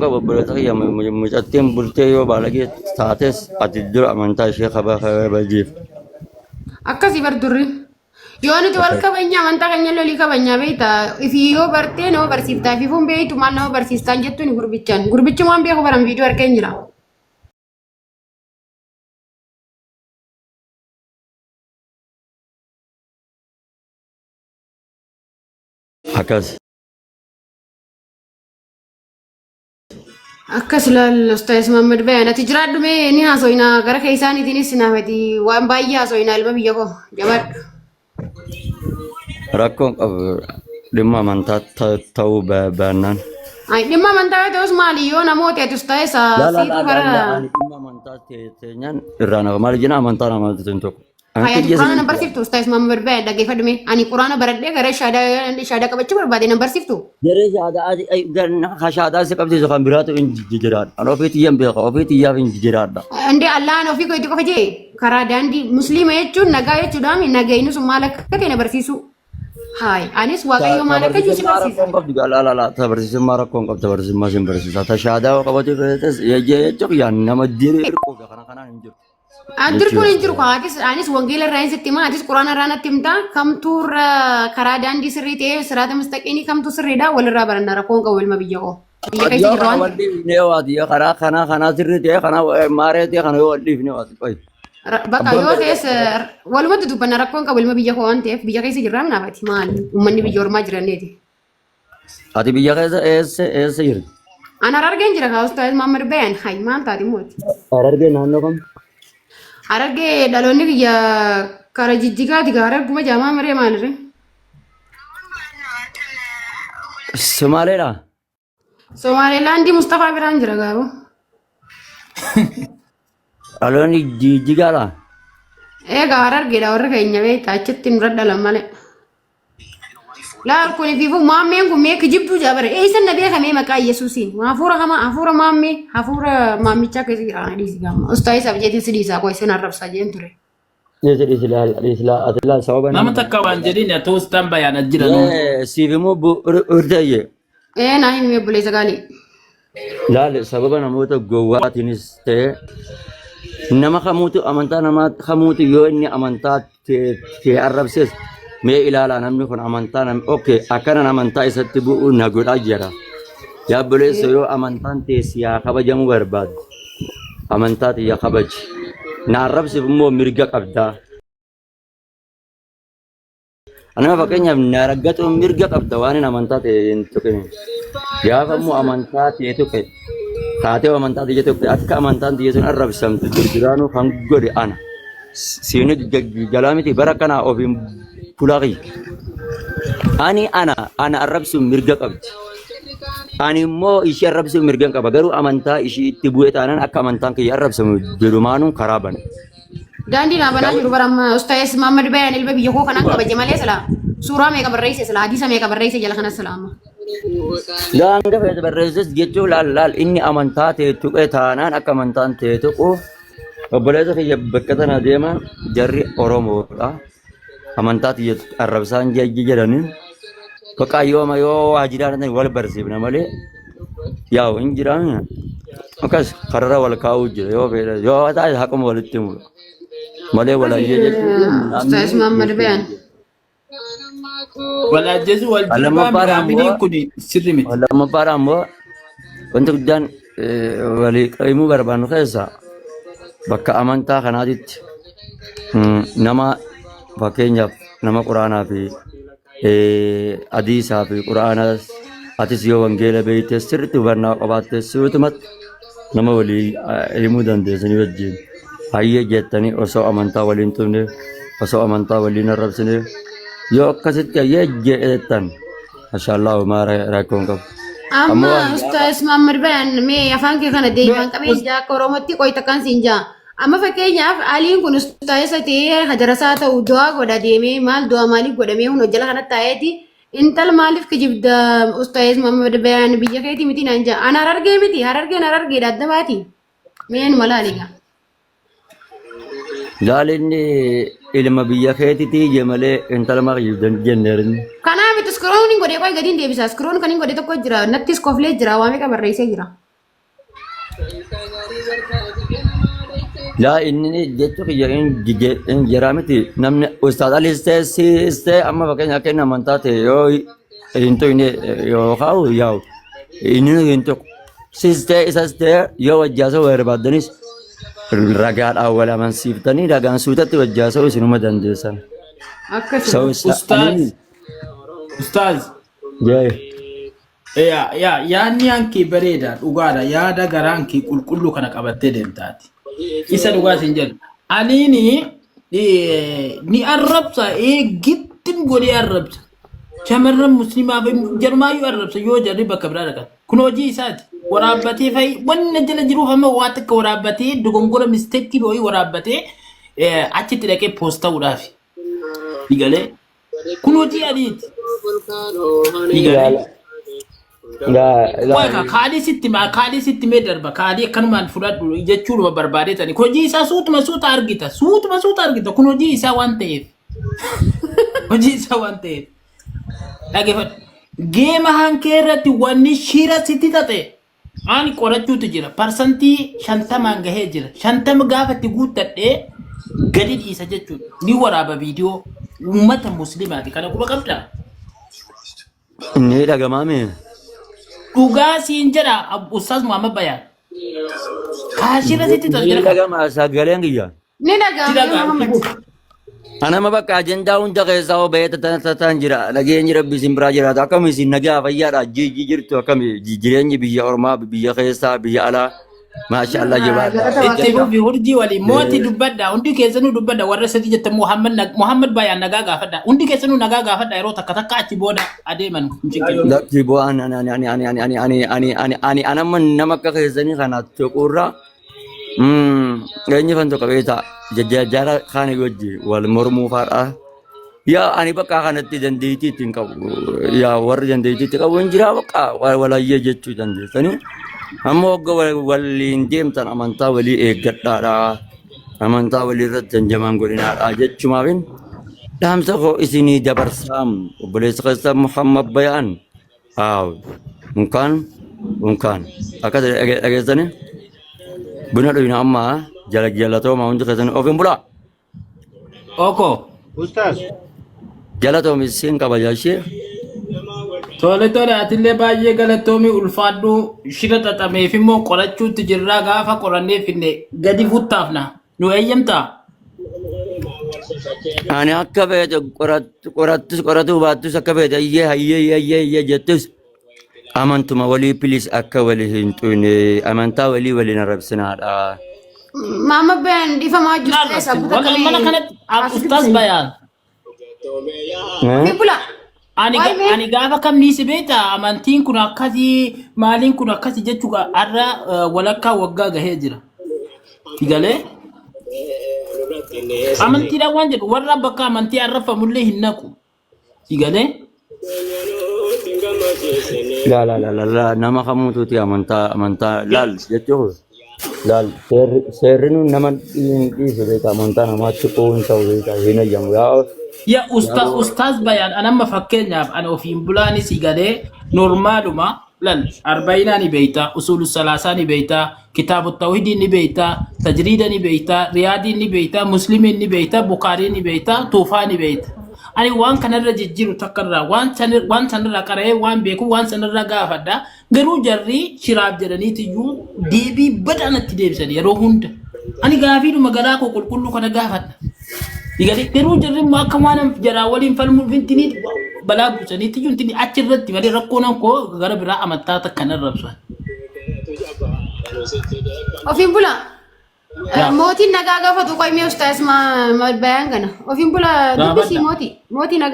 ka obboleessa kiyya mucattiin bultee yoo baalagee taates ati dura amantaa ishee kabajiif. Akkasii bardurri. Yoo nuti wal kabanya amantaa keenya lolii kabanya beekta. Ifii yoo bartee nama barsiiftaa fi fuun beektu maal nama barsiistaan jettuun gurbichaan. Gurbichi waan beeku baran viidiyoo harkeen jira. Akkas. Akkas ilaal Ustaaz Muhammad Bayaan ati jiraadhu mee ni haasoyna gara keessaaniitiinis naafati waan baay'ee haasoyna ilma biyya koo jabaadhu. Rakkoon qabu dhimma amantaa ta'uu baannaan. Ay dhimma amantaa ta'us maali yoo namoota ati Ustaaz siitu bara. Dhimma amantaa teenyaan irraan maal jenna amantaa namoota tokko. Hayat Qur'aana nan barsiiftu Ustaaz Muhammad Bayaan dhaggeeffadhu mee ani Qur'aana baradhee gara shaadaa qabachuu barbaade nan barsiiftu. Jaree shaadaa si qabsiisu kan biraatu hin jijjiiraadha. Ani ofiitti iyyan beeka ofiitti iyyaaf hin jijjiiraadha. Ande Allahan ofii koo itti qofa jee karaa daandii musliima jechuun nagaa jechuudhaan nagayni sun maal akka ta'e na barsiisu. Haay anis waaqayyo maal akka jiru si barsiisa. Tabarsiisummaa rakkoon qabda tabarsiisummaa sin barsiisa. Ta shaadaa qabatee feetes jechuun yaan nama diriiruu kanaan hin jiru. Adir kun hin jiru anis wangeela irraa sitti himaa atis quraana irraa natti himtaa kamtuu karaa daandii sirrii ta'ee siraata mustaqinii kamtuu sirriidha walirraa baranna rakkoon qabu ilma biyya koo. Biyya keessa jirra waan. Karaa kanaa sirrii ta'ee kanaa maaree ta'ee kana yoo walliif ne waati qoy. Bakka yoo keessa walumatti dubbanna rakkoon qabu ilma biyya koo waan ta'eef biyya keessa jirra naafati maali uummanni biyya ormaa jiranneeti. Ati biyya keessa eessa jirti? Ana Harargeen jira kaa Ustaaz Muhammad Bayaan hayi maal taati mooti. Harargeen naannoo kam? Harargee dhaloonni biyya kara jijjigaati gaa Hararguma jaamaa maree maalirre? Somaaleedha? Somaaleelaandii Mustafaa biraan jira gaabo. Dhaloonni jijjigaadha? Egaa Harargeedha warra keenya beekta achitti nurra dhalan malee. Laal kun fiifu maammeen kun mee kijibduu jaabare eessan na beekamee maqaa Yesuusiin hafuura hamaa hafuura maammee hafuura maammichaa keessa jira dhiisi gaama Ustaaz abjeetiin sidiisaa koo isin arrabsaa jeen ture. Nama takka waan jedhin yaa Ustaaz Bayaan ajjira. Siif immoo urtayye. Naa himee buleessa gaalii. Laal sababa namoota gowwaatiinis ta'e nama kamuutu amantaa namaa kamuutu yoo inni amantaa ta'e arrabsees. Mee ilaalaa namni kun amantaa okay akkanan amantaa isatti bu'u na godhaa jira. Yaa obboleessa yoo amantaan teessiyaa kabajamuu barbaadu amantaa tiyya kabaji. Na arrabsiif immoo mirga qabdaa. Anama fakkeenyaaf na raggatu mirga qabda waan hin amantaa ta'e hin tuqine. Gaafa immoo amantaa ta'e tuqe taatee amantaa ta'e tuqe akka amantaan ta'e sun arrabsamtu duraanuu kan godhe ana. Siini galaa miti bara kanaa ofiin Pulari. Ana arrabsu mirga qabdi. Ani immoo ishee arrabsu mirga qaba. Garuu amantaa ishee itti bu'ee taanaan akka amantaan kiyya arrabsamu jedhumaanuu karaa bana. Daandii naa banaa jiru baramma Ustaaz Muhammad Bayaan ilma biyya koo kanaan kabaje malee silaa suuraa meeqa barreesse silaa hadiisa meeqa barreesse jala kanas silaa amma. Daanga feete barreesses jechuun laal inni amantaa ta'e tuqee taanaan akka amantaan ta'e tuqu obboleessa kiyya bakka tana deema jarri Oromoodha. Amantaa tiyya arrabsaan jedhanii bakka yooma yoo waajjiraan wal barsiifna malee yaa'u hin jiraan akkas karara wal kaa'uu jira yoo fedha yoo taa'e haquma walitti himu malee walaayee jechuun. Ustaaz Muhammad Bayaan. Walajjeesu wal jibbaamanii kun sirri miti. Lammaffaan ammoo wanti guddaan walii qayyimuu barbaannu keessaa bakka amantaa kanaatitti nama fakkeenyaaf nama quraanaa fi hadiisaa fi quraanaas atis yoo wangeela beekte sirriitti hubannaa qabaatte suutumatti nama walii himuu dandeessanii wajjin hayyee jettanii osoo amantaa waliin tumne osoo amantaa waliin arrabsine yoo akkasitti hayyee jettan mashaallahu maara rakkoon qabu. Amma Ustaaz Muhammad Bayaan mee afaan kee kana deebi'an qabeenya akka Oromootti qoyta kan siin jaa. Amma fakkeenyaaf aliin kun Ustaaz ta'ee hadarasaa ta'u du'aa godha deemee maal du'aa maaliif godhamee hun hojjala kanatti taa'eeti intal maaliif kijibda Ustaaz Muhammad Bayaan biyya keetii miti naan jaa. Ana Harargee miti Harargeedha adda baati. Meen malaaliga. Laalinni ilma biyya keetiitii jemalee intala maqayyuu jenneerin. Kanaaf itti skrooniin godhee qoy gadiin deebisa. Skroon kan hin godhe tokko jira. Nattis koflee jira. Waa meeqa barreessee jira. لا إني جيتك إن جرامتي نمن أستاذ علي است أما بكين أكين منطقة يو إنتو إني يو خاو ياو إني إنتو سيست إسست يو وجاسو وربادنيس رجال أول من سيفتني رجال سوتة وجاسو سنو مدندسان Ustaz. جاي Yaanni hanki bareeda dhugaadha yaada garaa hanki qulqulluu kana qabattee deemtaati. Isa dhugaa isin jedhu. Aniini ni arrabsa gittin godhee arrabsa. Shamarran musliimaa fi jarmaayyuu arrabsa yoo jarri bakka biraa dhaqan. Kun hojii isaati. Waraabbatee fa'i wanna jala jiruuf amma waa takka waraabbatee dogongora misteekii bo'ii waraabbatee achitti dhaqee poosta'uudhaafi. Digalee kun hojii adiiti. Digalee. Wayka kaadii sitti mee darba kaadii akkanumaan fudhadhu jechuudha barbaadeetani hojii isaa suutuma argita kun hojii isaa waan ta'eef dhageeffadhu geema hankee irratti wanni shira sitti tate ani qorachuutu jira parsantii 50 gahee jira 50 gaafatti guuttadhee gadi dhiisa jechuudha ni waraaba viidiyoo uummata muslimaati kana quba qabda inni dhagamaame Dhugaa siin jedha Ustaz Muhammad Bayan. Kaashira sitti ini dhagama sagaleen kiyya Ni dhagama. Ana ma bakka ajandaa hunda keessaa obee tataan jira nageenyi rabbi isin biraa jiraatu akkam isin nagaa fayyaadha jirtu akkam jireenyi biyya ormaa biyya keessaa biyya alaa maasha Allah jabaadha. Itti fufi hurjii waliin mooti dubbadha hundi keessanuu dubbadha warra sadii jette Muhammad Bayan nagaa gaafadha hundi keessanuu nagaa gaafadha yeroo takka achi booda adeeman. Lakki boo ani anamma nama akka keessanii kana tuqurra eenyu fanto qabeeta jajjaajara kaanii wajji wal mormuu faadha. Yaa ani bakka kanatti dandeettii ittiin qabu yaa warri dandeettii itti qabu hin jira bakka walayyee jechuu dandeessanii. Amma wagga waliin deemtan amantaa walii eeggadhaadha. Amantaa walii irratti janjamaan godhinaadha jechumaafin dhaamsa koo isinii dabarsaam obboleessa keessaa Muhammad Bayan unkaan akka dhageessanii buna dhuyna amma jalatooma hundi keessanii ofiin bulaa. Oko. Ustaz. Jalatoomi siin kabajaa ishee. Tole atillee baay'ee galatoomi ulfaadhu shira xaxameef immoo qorachuutti jirraa gaafa qorannee finne gadi futtaafna nu eeyyamtaa. Ani akka feete qoratu baattus akka feete hayyee jettus amantuma walii pilis akka walii hin xuune amantaa waliin arrabsinaadha. Muhammad Bayan dhiifamaa jirtu sababu mana kanatti Ustaz Bayan. Bula. Ani gaafa kamni si beeta amantiin kun akkasii maaliin kun akkasii jechuudha arra walakkaa waggaa gahee jira. Digalee amantiidhaan waan jedhu warra bakka amantii arrafamullee hin naqu. Digalee La nama kamuututi amantaa laal jechuun laal seerri nama dhiisu beeka amantaa namaatti qo'uun ta'u beeka hin ayyamu yaa. Ya Ustaz Bayan anamma fakkeenyaaf ana ofiin bulaani si galee normaaluma lan 40 ni beeyta usulul salasa ni beeyta kitabut tawhid ni beeyta tajrida ni beeyta riyadi ni beeyta muslimin ni beeyta bukhari ni beeyta tufa ni beeyta ani waan kanarra jijjiru takkarra waan sanarra qaree waan beeku waan sanarra gaafadha garuu jarri shiraab jedhaniitiyyuu deebii badhaanatti deebisan yeroo hunda ani gaafiidhuma garaa koo qulqulluu kana gaafadha. Digalee garuu jarri akka waan jaraa waliin falmuuf intini balaa buusaniitti iyyuu intini achirratti malee rakkoon koo gara biraa amantaa takkan arrabsan. Ofiin bula. Mootiin nagaa gaafatu qo'imee Ustaz Muhammad Bayan kana. Ofiin bula dubbisi mootii nagaa.